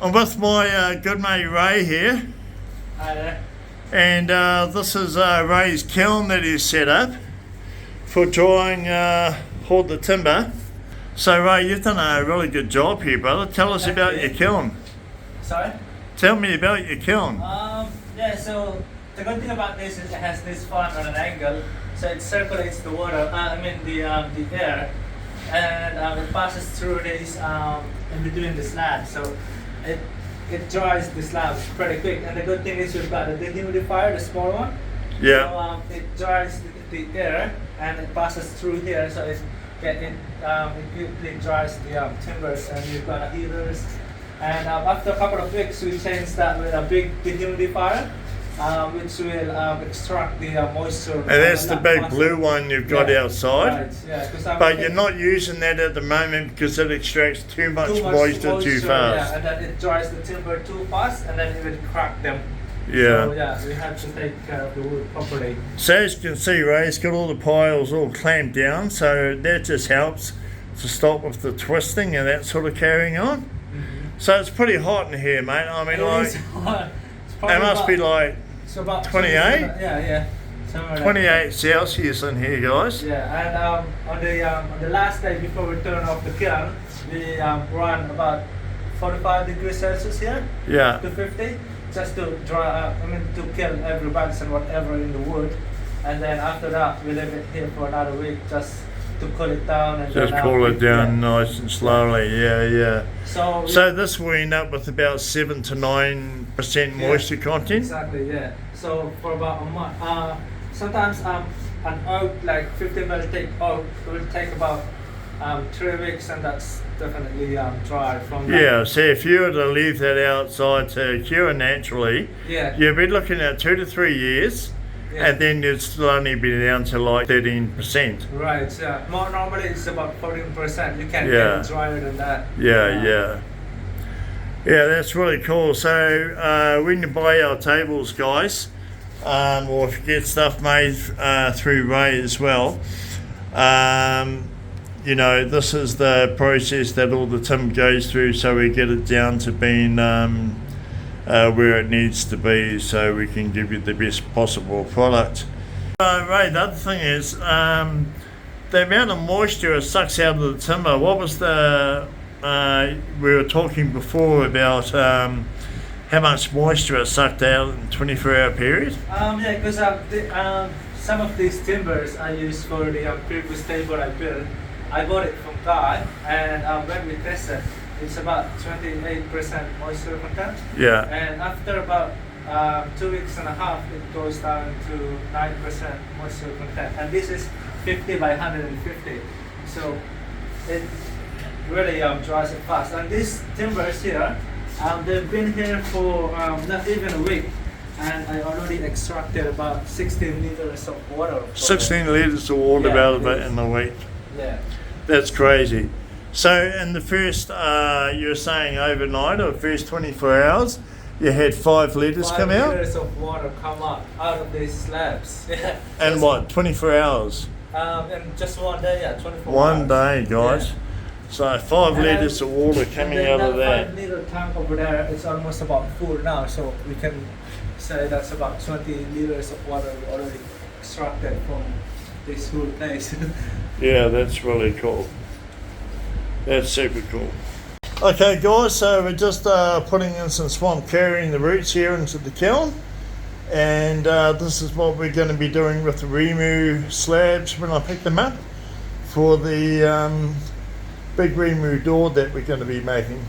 I'm with my good mate Ray here, Hi there. and this is Ray's kiln that he's set up for drying hauled the timber. So Ray, you've done a really good job here, brother. Tell us Thank about you. your kiln. Sorry? Tell me about your kiln. Yeah, so the good thing about this is it has this fan on an angle, so it circulates the water, the air, and it passes through this in between the slabs, so it dries the slabs pretty quick. And the good thing is we've got a dehumidifier, the small one. Yeah. So it dries the air and it passes through here, so it quickly dries the timbers, and we've got heaters. And after a couple of weeks, we changed that with a big dehumidifier, which will extract the moisture. And that's the big blue one you've got outside. Right, yeah. But you're not using that at the moment because it extracts too much moisture too fast. Yeah, and then it dries the timber too fast, and then it will crack them. Yeah. So yeah, we have to take care of the wood properly. So as you can see, Ray, it's got all the piles all clamped down, so that just helps to stop with the twisting and that sort of carrying on. Mm-hmm. So it's pretty hot in here, mate. I mean, like, it must be like it's about 28? Yeah. 28 Celsius in here, guys. Yeah, and on the last day before we turn off the kiln, we run about 45 degrees Celsius here. Yeah. To 50, just to dry. To kill every bugs and whatever in the wood, and then after that we leave it here for another week just to cool it down. And just then cool it down nice and slowly. Yeah. So this will end up with about 7 to 9% moisture content. Exactly. Yeah. So for about a month. Sometimes an oak like 15 will take oak will take about 3 weeks, and that's definitely dry from that. Yeah, so if you were to leave that outside to cure naturally, you'd be looking at 2 to 3 years, and then you'd still only be down to like 13%. Right, yeah. More normally it's about 14%. You can't get drier than that. Yeah, that's really cool. So when you buy our tables, guys, or if you get stuff made through Ray as well, this is the process that all the timber goes through, so we get it down to being where it needs to be, so we can give you the best possible product. Ray, the other thing is the amount of moisture it sucks out of the timber. What was we were talking before about how much moisture it sucked out in a 24-hour period? Because some of these timbers I used for the previous table I built, I bought it from Guy, and when we tested, it's about 28% moisture content. Yeah. And after about 2 weeks and a half, it goes down to 9% moisture content. And this is 50 by 150. So it really dries it fast. And these timbers here, they've been here for not even a week. And I already extracted about 16 liters of water. 16 litres of water out of it in a week. Yeah. That's crazy. So in the first, you're saying overnight or first 24 hours, you had 5 litres come out? 5 liters of water come out of these slabs. And what, 24 hours? In just one day, 24 One hours. day, guys. Yeah. So 5 litres of water coming out of that. 5-liter tank over there, it's almost about full now, so we can say that's about 20 liters of water we already extracted from this whole place. Yeah, that's really cool. That's super cool. Okay guys, so we're just putting in some swamp carrying the roots here into the kiln, and this is what we're going to be doing with the Remu slabs when I pick them up for the big Remu door that we're going to be making.